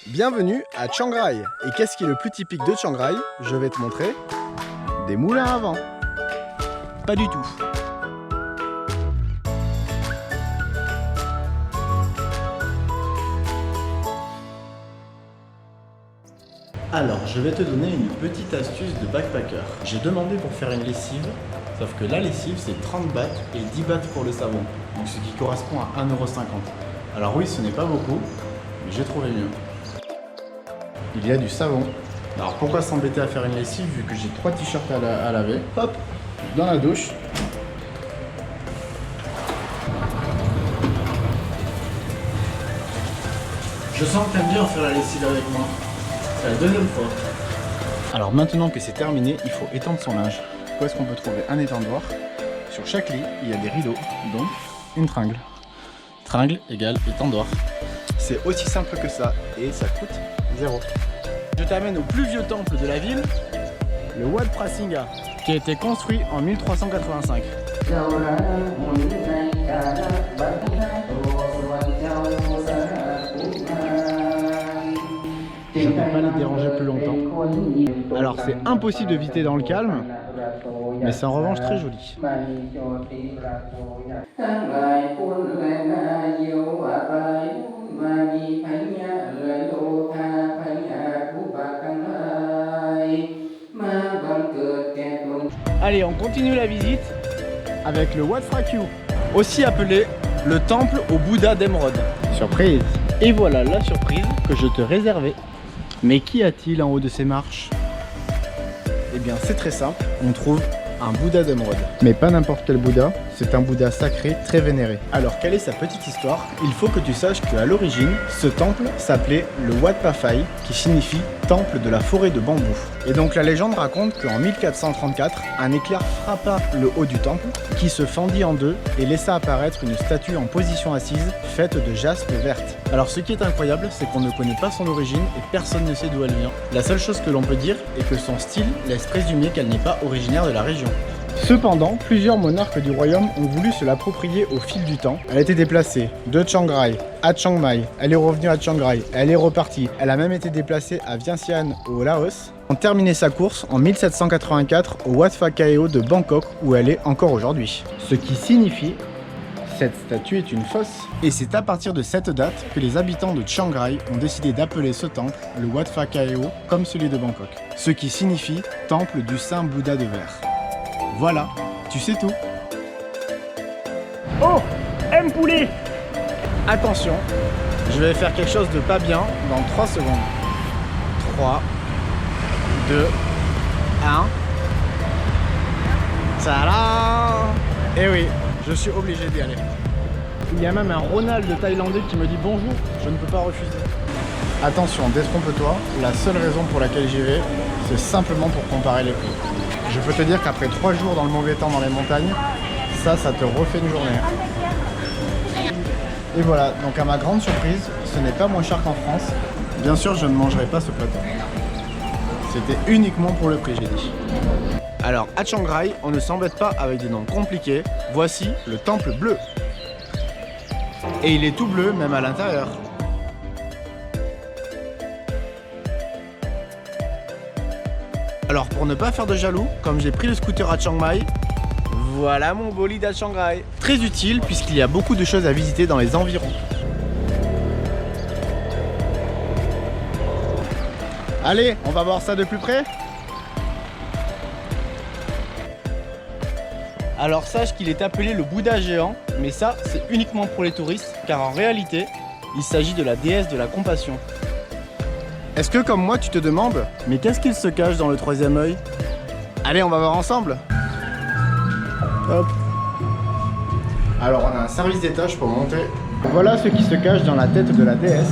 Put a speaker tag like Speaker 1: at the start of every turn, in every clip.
Speaker 1: Bienvenue à Chiang Rai. Et qu'est-ce qui est le plus typique de Chiang Rai? Je vais te montrer des moulins à vent. Pas du tout. Alors, je vais te donner une petite astuce de backpacker. J'ai demandé pour faire une lessive, sauf que la lessive c'est 30 bahts et 10 bahts pour le savon, donc ce qui correspond à 1,50 €. Alors oui, ce n'est pas beaucoup, mais j'ai trouvé mieux. Il y a du savon. Alors pourquoi s'embêter à faire une lessive vu que j'ai 3 t-shirts à laver? Hop, dans la douche. Je sens que t'aimes bien faire la lessive avec moi. C'est la deuxième fois. Alors maintenant que c'est terminé, il faut étendre son linge. Où est-ce qu'on peut trouver un étendoir? Sur chaque lit, il y a des rideaux, donc une tringle. Tringle égale étendoir. C'est aussi simple que ça et ça coûte 0. Je t'amène au plus vieux temple de la ville, le Wat Phra Singha, qui a été construit en 1385. Je ne peux pas les déranger plus longtemps. Alors c'est impossible de visiter dans le calme, mais c'est en revanche très joli. Allez, on continue la visite avec le Wat Phra Kaew, aussi appelé le temple au Bouddha d'émeraude. Surprise! Et voilà la surprise que je te réservais. Mais qu'y a-t-il en haut de ces marches? Eh bien c'est très simple, on trouve un Bouddha d'émeraude. Mais pas n'importe quel Bouddha, c'est un Bouddha sacré très vénéré. Alors quelle est sa petite histoire? Il faut que tu saches qu'à l'origine, ce temple s'appelait le Wat Pa Phai, qui signifie temple de la forêt de bambou. Et donc la légende raconte qu'en 1434, un éclair frappa le haut du temple, qui se fendit en deux et laissa apparaître une statue en position assise, faite de jaspe verte. Alors ce qui est incroyable, c'est qu'on ne connaît pas son origine et personne ne sait d'où elle vient. La seule chose que l'on peut dire est que son style laisse présumer qu'elle n'est pas originaire de la région. Cependant, plusieurs monarques du royaume ont voulu se l'approprier au fil du temps. Elle a été déplacée de Chiang Rai à Chiang Mai, elle est revenue à Chiang Rai, elle est repartie. Elle a même été déplacée à Vientiane au Laos. On a terminé sa course en 1784 au Wat Phra Kaew de Bangkok où elle est encore aujourd'hui. Ce qui signifie cette statue est une fosse. Et c'est à partir de cette date que les habitants de Chiang Rai ont décidé d'appeler ce temple le Wat Phra Kaew comme celui de Bangkok. Ce qui signifie temple du Saint Bouddha de verre. Voilà, tu sais tout. Oh, M poulet. Attention, je vais faire quelque chose de pas bien dans 3 secondes. 3, 2, 1. Tadam! Eh oui, je suis obligé d'y aller. Il y a même un Ronald thaïlandais qui me dit bonjour, je ne peux pas refuser. Attention, détrompe-toi, la seule raison pour laquelle j'y vais, c'est simplement pour comparer les prix. Je peux te dire qu'après 3 jours dans le mauvais temps dans les montagnes, ça te refait une journée. Et voilà, donc à ma grande surprise, ce n'est pas moins cher qu'en France. Bien sûr, je ne mangerai pas ce plateau. C'était uniquement pour le prix, j'ai dit. Alors, à Chiang Rai, on ne s'embête pas avec des noms compliqués. Voici le temple bleu. Et il est tout bleu, même à l'intérieur. Alors pour ne pas faire de jaloux, comme j'ai pris le scooter à Chiang Mai, voilà mon bolide à Chiang Rai. Très utile puisqu'il y a beaucoup de choses à visiter dans les environs. Allez, on va voir ça de plus près. Alors sache qu'il est appelé le Bouddha géant, mais ça c'est uniquement pour les touristes, car en réalité, il s'agit de la déesse de la compassion. Est-ce que comme moi tu te demandes, mais qu'est-ce qu'il se cache dans le troisième œil? Allez, on va voir ensemble. Hop. Alors on a un service d'étage pour monter. Voilà ce qui se cache dans la tête de la déesse.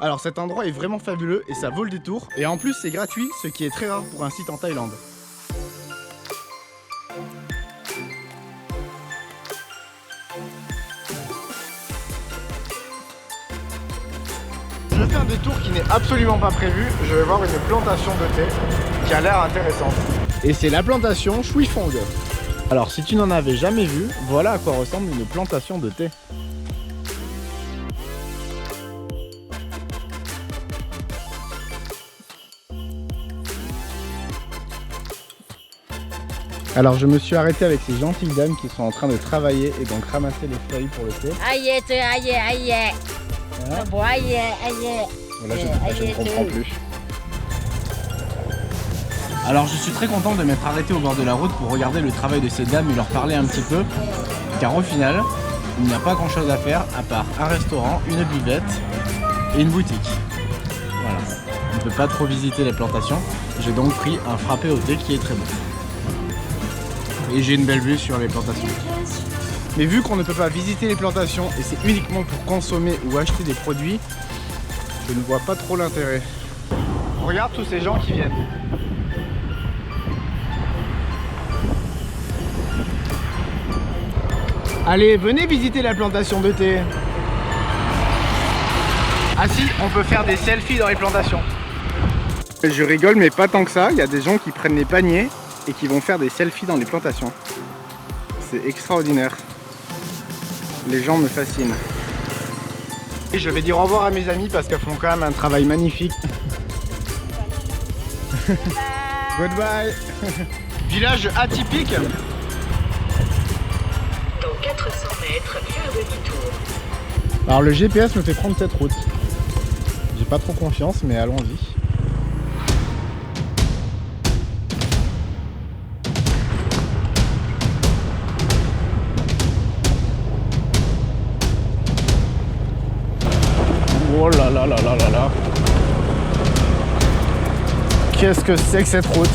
Speaker 1: Alors cet endroit est vraiment fabuleux et ça vaut le détour. Et en plus c'est gratuit, ce qui est très rare pour un site en Thaïlande. Je fais un détour qui n'est absolument pas prévu. Je vais voir une plantation de thé qui a l'air intéressante. Et c'est la plantation Shui Phong. Alors si tu n'en avais jamais vu, voilà à quoi ressemble une plantation de thé. Alors je me suis arrêté avec ces gentilles dames qui sont en train de travailler et donc ramasser les feuilles pour le thé. Voilà, je ne comprends plus. Alors je suis très content de m'être arrêté au bord de la route pour regarder le travail de ces dames et leur parler un petit peu. Car au final, il n'y a pas grand chose à faire à part un restaurant, une buvette et une boutique. Voilà, on ne peut pas trop visiter les plantations. J'ai donc pris un frappé au thé qui est très bon. Et j'ai une belle vue sur les plantations. Mais vu qu'on ne peut pas visiter les plantations et c'est uniquement pour consommer ou acheter des produits, je ne vois pas trop l'intérêt. Regarde tous ces gens qui viennent. Allez, venez visiter la plantation de thé. Ah si, on peut faire des selfies dans les plantations. Je rigole mais pas tant que ça, il y a des gens qui prennent les paniers et qui vont faire des selfies dans les plantations. C'est extraordinaire. Les gens me fascinent. Et je vais dire au revoir à mes amis parce qu'elles font quand même un travail magnifique. Goodbye. Village atypique.
Speaker 2: Dans 400 mètres, fais un demi-tour.
Speaker 1: Alors le GPS me fait prendre cette route. J'ai pas trop confiance mais allons-y. Oh là là là là là là. Qu'est-ce que c'est que cette route?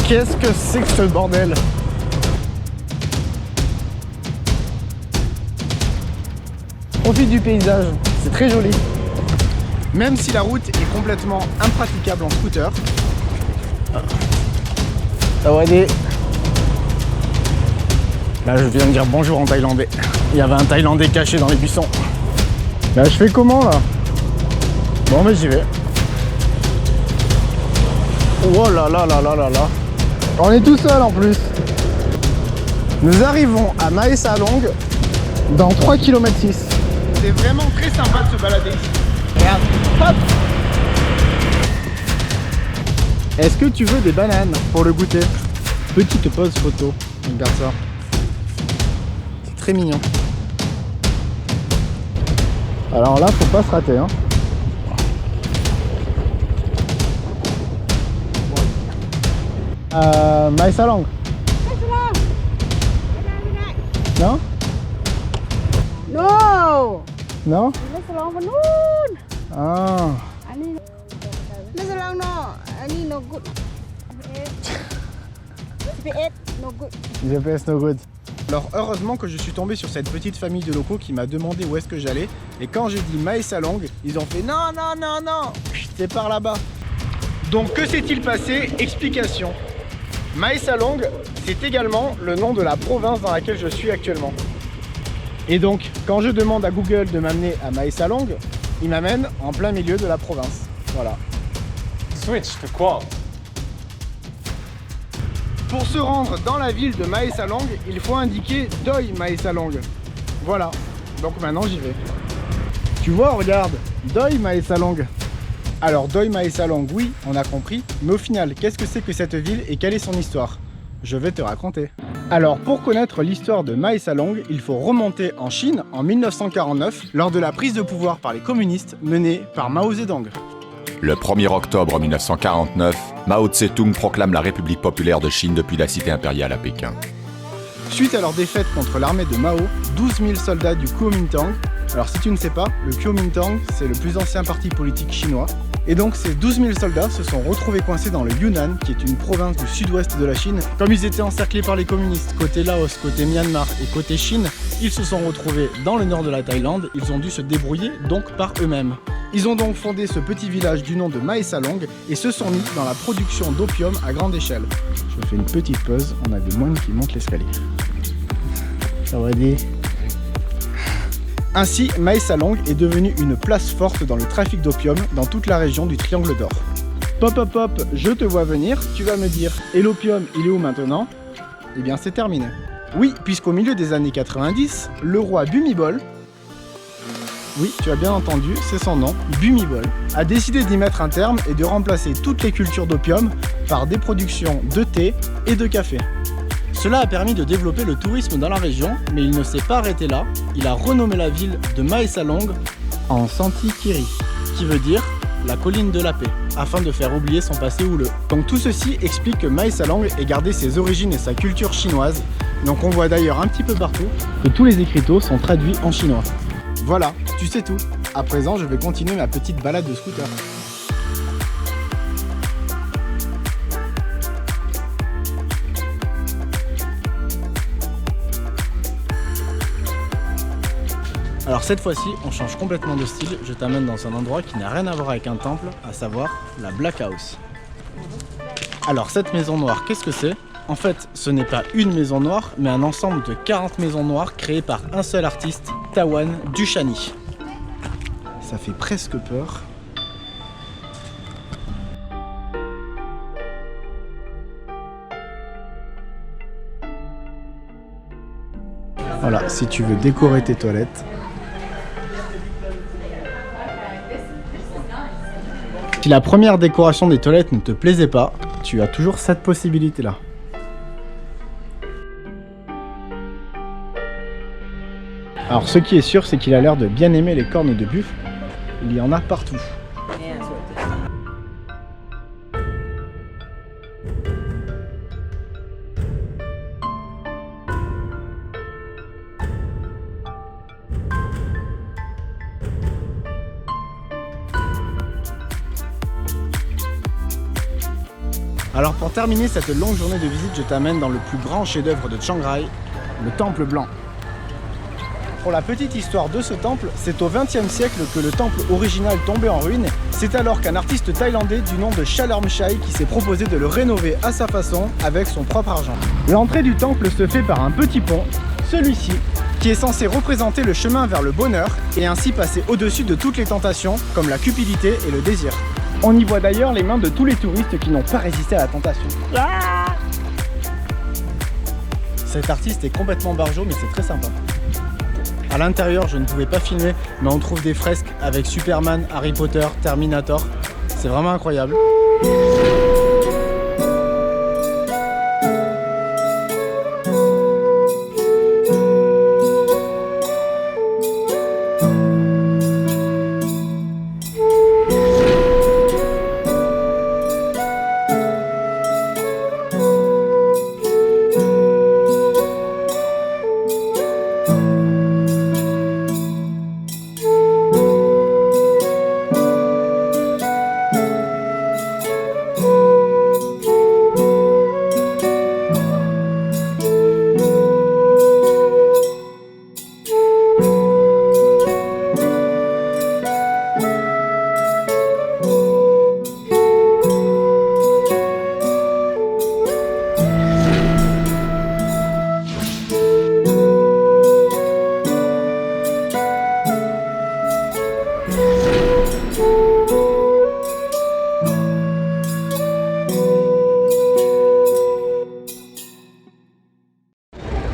Speaker 1: Qu'est-ce que c'est que ce bordel? Profite du paysage, c'est très joli. Même si la route est complètement impraticable en scooter. Tawadé. Là je viens de dire bonjour en thaïlandais. Il y avait un thaïlandais caché dans les buissons. Là je fais comment là? Bon mais j'y vais. Oh là là là là là là. On est tout seul en plus. Nous arrivons à Mae Salong dans 3 km 6. C'est vraiment très sympa de se balader ici. Regarde, hop. Est-ce que tu veux des bananes pour le goûter? Petite pause photo. Regarde ça. C'est très mignon. Alors là, faut pas se rater, hein. Mae Salong. Non?
Speaker 3: No.
Speaker 1: Non?
Speaker 3: ไม่สลองคนนู้น
Speaker 1: Ah.
Speaker 3: อันนี้ไม่สลอง no อันนี้ no good GPS no good
Speaker 1: GPS no good. Alors heureusement que je suis tombé sur cette petite famille de locaux qui m'a demandé où est-ce que j'allais. Et quand j'ai dit Mae Salong, ils ont fait non, non, non, non, c'est par là-bas. Donc que s'est-il passé? Explication. Mae Salong, c'est également le nom de la province dans laquelle je suis actuellement. Et donc, quand je demande à Google de m'amener à Mae Salong, il m'amène en plein milieu de la province. Voilà.
Speaker 4: Switch to Quad.
Speaker 1: Pour se rendre dans la ville de Mae Salong, il faut indiquer Doi Mae Salong. Voilà. Donc maintenant j'y vais. Tu vois, regarde, Doi Mae Salong. Alors Doi Mae Salong, oui, on a compris. Mais au final, qu'est-ce que c'est que cette ville et quelle est son histoire? Je vais te raconter. Alors pour connaître l'histoire de Mae Salong, il faut remonter en Chine en 1949 lors de la prise de pouvoir par les communistes menée par Mao Zedong.
Speaker 5: Le 1er octobre 1949, Mao Tse-tung proclame la République populaire de Chine depuis la cité impériale à Pékin.
Speaker 1: Suite à leur défaite contre l'armée de Mao, 12 000 soldats du Kuomintang, alors si tu ne sais pas, le Kuomintang c'est le plus ancien parti politique chinois, et donc ces 12 000 soldats se sont retrouvés coincés dans le Yunnan, qui est une province du sud-ouest de la Chine. Comme ils étaient encerclés par les communistes, côté Laos, côté Myanmar et côté Chine, ils se sont retrouvés dans le nord de la Thaïlande, ils ont dû se débrouiller donc par eux-mêmes. Ils ont donc fondé ce petit village du nom de Mae Salong et se sont mis dans la production d'opium à grande échelle. Je fais une petite pause, on a des moines qui montent l'escalier. Ça va aller. Ainsi, Mae Salong est devenue une place forte dans le trafic d'opium dans toute la région du Triangle d'Or. Pop, je te vois venir, tu vas me dire, et l'opium, il est où maintenant? eh bien c'est terminé. Oui, puisqu'au milieu des années 90, le roi Bhumibol, oui, tu as bien entendu, c'est son nom, Bhumibol, a décidé d'y mettre un terme et de remplacer toutes les cultures d'opium par des productions de thé et de café. Cela a permis de développer le tourisme dans la région, mais il ne s'est pas arrêté là. Il a renommé la ville de Mae Salong en Santikiri, qui veut dire la colline de la paix, afin de faire oublier son passé houleux. Donc tout ceci explique que Mae Salong ait gardé ses origines et sa culture chinoise. Donc on voit d'ailleurs un petit peu partout que tous les écriteaux sont traduits en chinois. Voilà, tu sais tout. À présent, je vais continuer ma petite balade de scooter. Alors cette fois-ci, on change complètement de style. Je t'amène dans un endroit qui n'a rien à voir avec un temple, à savoir la Black House. Alors cette maison noire, qu'est-ce que c'est? En fait, ce n'est pas une maison noire, mais un ensemble de 40 maisons noires créées par un seul artiste, Tawan Dushani. Ça fait presque peur. Voilà, si tu veux décorer tes toilettes. Si la première décoration des toilettes ne te plaisait pas, tu as toujours cette possibilité-là. Alors ce qui est sûr, c'est qu'il a l'air de bien aimer les cornes de buffle. Il y en a partout. Alors pour terminer cette longue journée de visite, je t'amène dans le plus grand chef-d'œuvre de Chiang Rai, le Temple Blanc. Pour la petite histoire de ce temple, c'est au XXe siècle que le temple original tombait en ruine. C'est alors qu'un artiste thaïlandais du nom de Chalermchai qui s'est proposé de le rénover à sa façon avec son propre argent. L'entrée du temple se fait par un petit pont, celui-ci, qui est censé représenter le chemin vers le bonheur et ainsi passer au-dessus de toutes les tentations comme la cupidité et le désir. On y voit d'ailleurs les mains de tous les touristes qui n'ont pas résisté à la tentation. Cet artiste est complètement barjot, mais c'est très sympa. À l'intérieur, je ne pouvais pas filmer, mais on trouve des fresques avec Superman, Harry Potter, Terminator. C'est vraiment incroyable.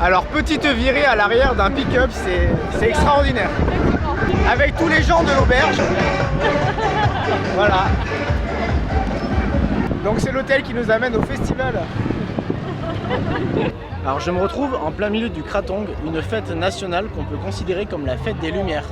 Speaker 1: Alors petite virée à l'arrière d'un pick-up, c'est extraordinaire. Avec tous les gens de l'auberge. Voilà. Donc c'est l'hôtel qui nous amène au festival. Alors je me retrouve en plein milieu du Krathong, une fête nationale qu'on peut considérer comme la fête des Lumières.